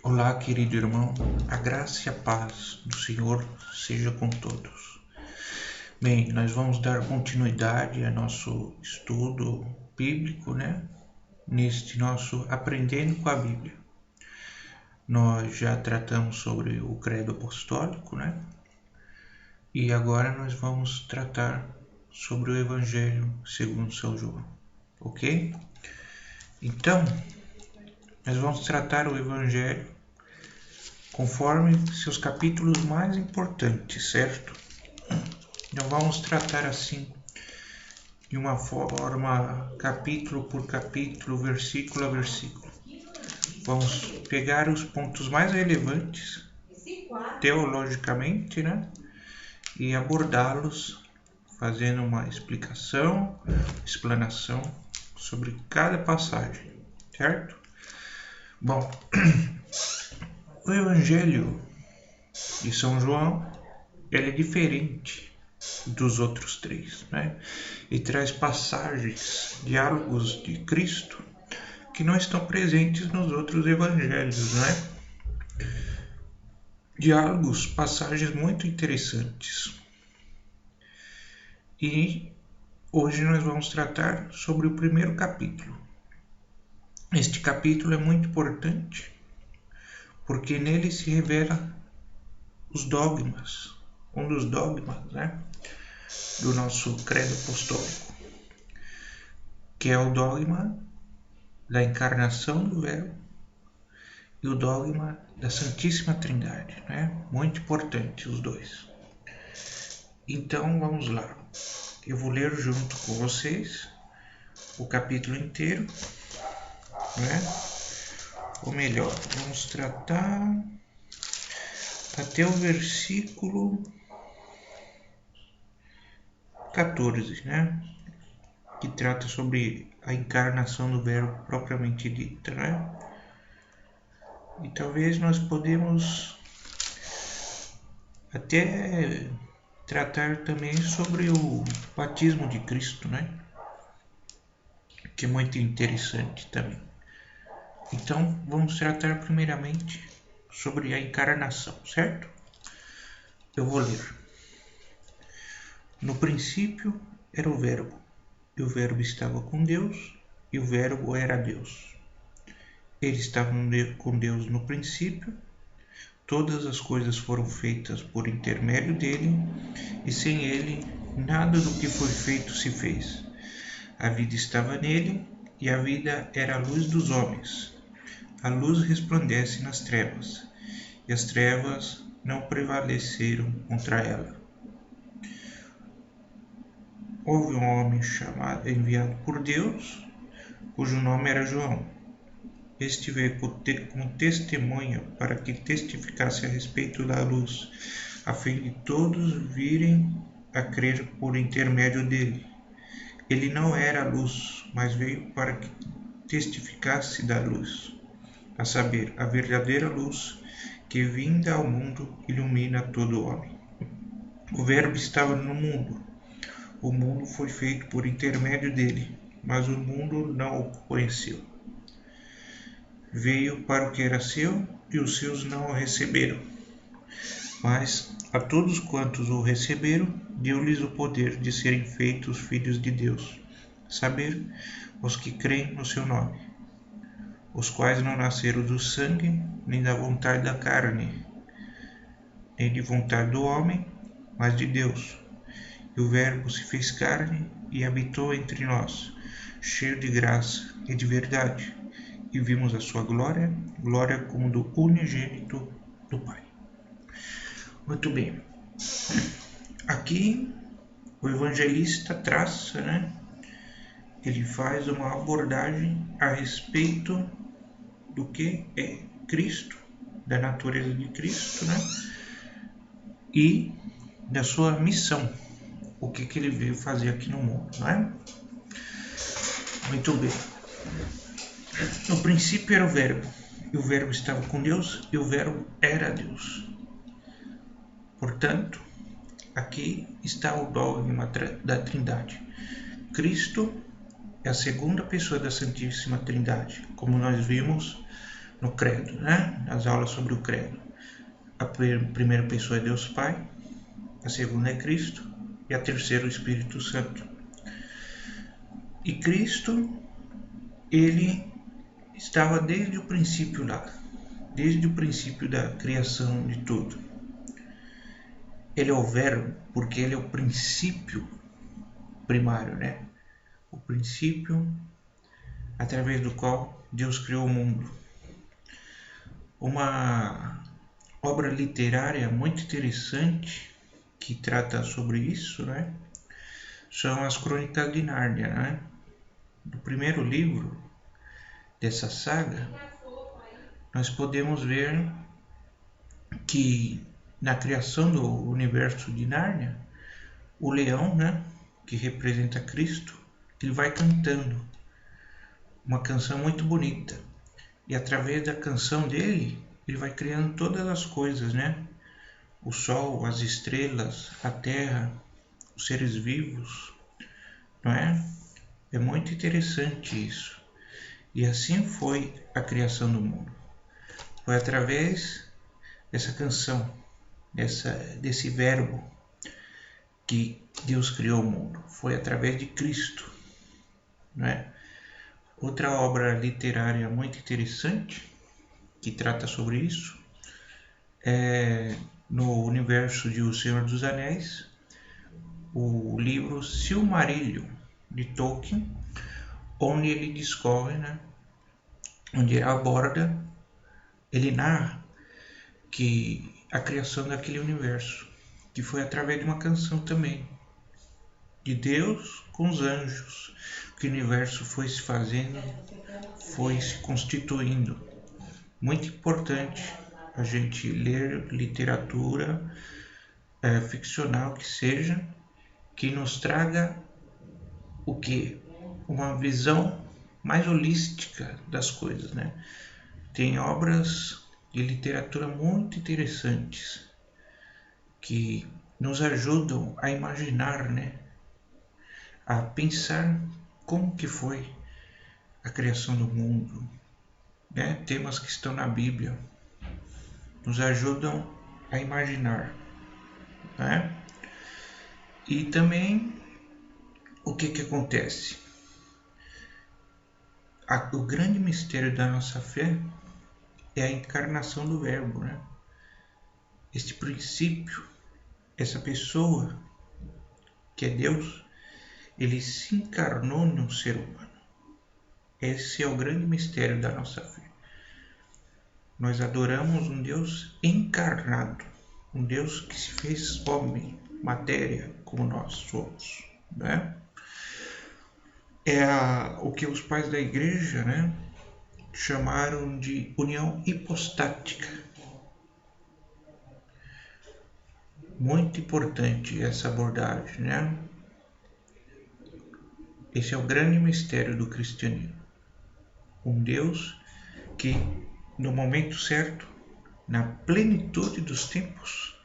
Olá, querido irmão, a graça e a paz do Senhor seja com todos. Bem, nós vamos dar continuidade ao nosso estudo bíblico, Neste nosso Aprendendo com a Bíblia. Nós já tratamos sobre o credo apostólico, E agora nós vamos tratar sobre o Evangelho segundo São João, ok? Então, nós vamos tratar o Evangelho conforme seus capítulos mais importantes, certo? Não vamos tratar assim de uma forma capítulo por capítulo, versículo a versículo. Vamos pegar os pontos mais relevantes teologicamente, e abordá-los fazendo uma explanação sobre cada passagem, certo? Bom, o Evangelho de São João, ele é diferente dos outros três, E traz passagens, diálogos de Cristo que não estão presentes nos outros evangelhos, Diálogos, passagens muito interessantes. E hoje nós vamos tratar sobre o primeiro capítulo. Este capítulo é muito importante porque nele se revela os dogmas, um dos dogmas, do nosso credo apostólico, que é o dogma da encarnação do Verbo e o dogma da Santíssima Trindade, Muito importante os dois. Então vamos lá. Eu vou ler junto com vocês o capítulo inteiro, Ou melhor, vamos tratar até o versículo 14, Que trata sobre a encarnação do Verbo propriamente dita, E talvez nós podemos até tratar também sobre o batismo de Cristo, Que é muito interessante também. Então, vamos tratar primeiramente sobre a encarnação, certo? Eu vou ler. No princípio era o Verbo, e o Verbo estava com Deus, e o Verbo era Deus. Ele estava com Deus no princípio. Todas as coisas foram feitas por intermédio dele, e sem ele nada do que foi feito se fez. A vida estava nele, e a vida era a luz dos homens. A luz resplandece nas trevas, e as trevas não prevaleceram contra ela. Houve um homem enviado por Deus, cujo nome era João. Este veio como testemunha para que testificasse a respeito da luz, a fim de todos virem a crer por intermédio dele. Ele não era a luz, mas veio para que testificasse da luz, a saber, a verdadeira luz que, vinda ao mundo, ilumina todo homem. O Verbo estava no mundo. O mundo foi feito por intermédio dele, mas o mundo não o conheceu. Veio para o que era seu, e os seus não o receberam. Mas a todos quantos o receberam, deu-lhes o poder de serem feitos filhos de Deus, saber, os que creem no seu nome, os quais não nasceram do sangue, nem da vontade da carne, nem de vontade do homem, mas de Deus. E o Verbo se fez carne e habitou entre nós, cheio de graça e de verdade, e vimos a sua glória, glória como do unigênito do Pai. Muito bem. Aqui o evangelista traça, ele faz uma abordagem a respeito do que é Cristo, da natureza de Cristo, E da sua missão, o que ele veio fazer aqui no mundo, Muito bem. No princípio era o Verbo, e o Verbo estava com Deus, e o Verbo era Deus. Portanto, aqui está o dogma da Trindade. Cristo é a segunda pessoa da Santíssima Trindade, como nós vimos no credo, né? Nas aulas sobre o credo. A primeira pessoa é Deus Pai, a segunda é Cristo e a terceira o Espírito Santo. E Cristo, ele estava desde o princípio lá, desde o princípio da criação de tudo. Ele é o verbo porque ele é o princípio primário, né? O princípio através do qual Deus criou o mundo. Uma obra literária muito interessante que trata sobre isso, né? São as Crônicas de Nárnia, né? No primeiro livro dessa saga, nós podemos ver que na criação do universo de Nárnia, o leão, né, que representa Cristo, ele vai cantando uma canção muito bonita. E através da canção dele, ele vai criando todas as coisas, né? O sol, as estrelas, a terra, os seres vivos, não é? É muito interessante isso. E assim foi a criação do mundo. Foi através dessa canção, desse verbo que Deus criou o mundo. Foi através de Cristo, não é? Outra obra literária muito interessante que trata sobre isso é no universo de O Senhor dos Anéis, o livro Silmarillion de Tolkien, onde ele discorre, né, onde ele aborda, ele narra que a criação daquele universo, que foi através de uma canção também, de Deus com os anjos, que o universo foi se fazendo, foi se constituindo. Muito importante a gente ler literatura ficcional que seja, que nos traga o que? Uma visão mais holística das coisas, né? Tem obras de literatura muito interessantes que nos ajudam a imaginar, né? A pensar como que foi a criação do mundo, né? Temas que estão na Bíblia nos ajudam a imaginar, né? E também o que acontece? O grande mistério da nossa fé é a encarnação do Verbo, né? Este princípio, essa pessoa que é Deus, ele se encarnou num ser humano. Esse é o grande mistério da nossa fé. Nós adoramos um Deus encarnado, um Deus que se fez homem, matéria, como nós somos, né? É o que os pais da igreja, né, chamaram de união hipostática. Muito importante essa abordagem, né? Esse é o grande mistério do cristianismo. Um Deus que, no momento certo, na plenitude dos tempos,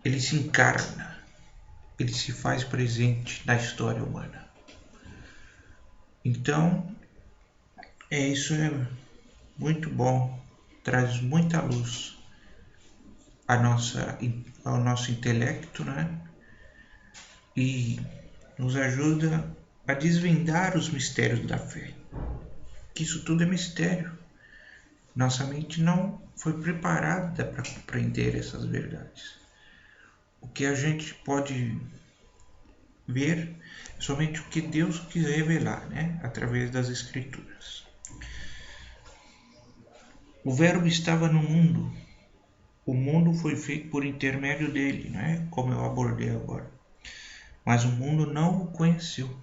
ele se encarna, ele se faz presente na história humana. Então, isso é muito bom, traz muita luz ao nosso intelecto, né? E nos ajuda a desvendar os mistérios da fé. Que isso tudo é mistério. Nossa mente não foi preparada para compreender essas verdades. O que a gente pode ver é somente o que Deus quis revelar, né? Através das Escrituras. O Verbo estava no mundo. O mundo foi feito por intermédio dele, né? Como eu abordei agora. Mas o mundo não o conheceu.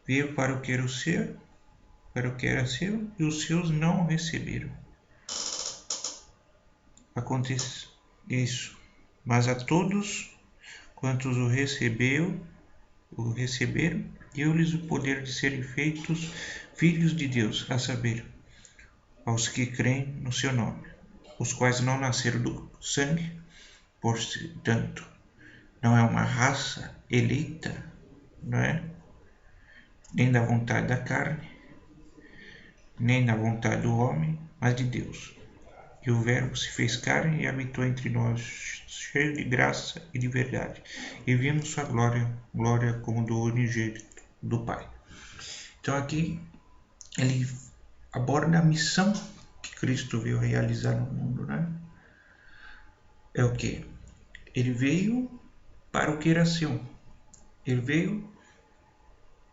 Veio para o que era seu, e os seus não o receberam. Acontece isso. Mas a todos quantos o receberam, deu-lhes o poder de serem feitos filhos de Deus, a saber, aos que creem no seu nome, os quais não nasceram do sangue, portanto, não é uma raça eleita, não é? Nem da vontade da carne, nem na vontade do homem, mas de Deus. E o Verbo se fez carne e habitou entre nós, cheio de graça e de verdade. E vimos sua glória, glória como do unigênito do Pai. Então aqui ele aborda a missão que Cristo veio realizar no mundo, né? É o quê? Ele veio para o que era seu. Ele veio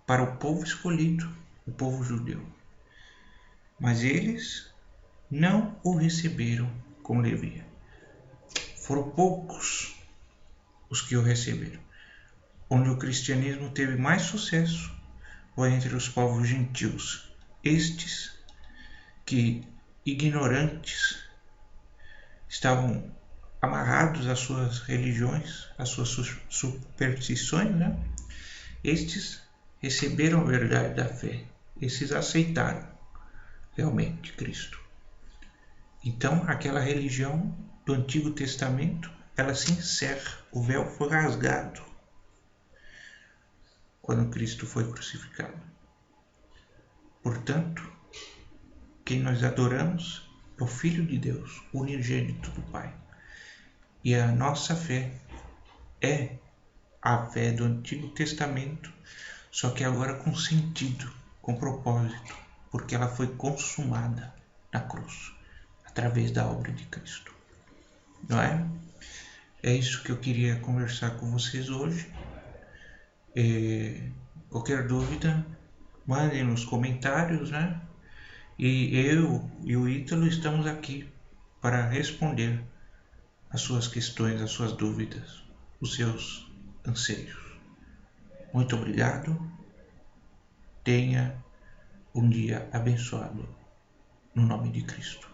para o povo escolhido, o povo judeu. Mas eles não o receberam como devia. Foram poucos os que o receberam. Onde o cristianismo teve mais sucesso foi entre os povos gentios. Estes que, ignorantes, estavam amarrados às suas religiões, às suas superstições, né? Estes receberam a verdade da fé. Estes aceitaram realmente Cristo. Então, aquela religião do Antigo Testamento, ela se encerra. O véu foi rasgado quando Cristo foi crucificado. Portanto, quem nós adoramos é o Filho de Deus, o unigênito do Pai. E a nossa fé é a fé do Antigo Testamento, só que agora com sentido, com propósito, porque ela foi consumada na cruz, através da obra de Cristo. Não é? É isso que eu queria conversar com vocês hoje. Qualquer dúvida, mandem nos comentários, né? E eu e o Ítalo estamos aqui para responder as suas questões, as suas dúvidas, os seus anseios. Muito obrigado. Tenha um dia abençoado no nome de Cristo.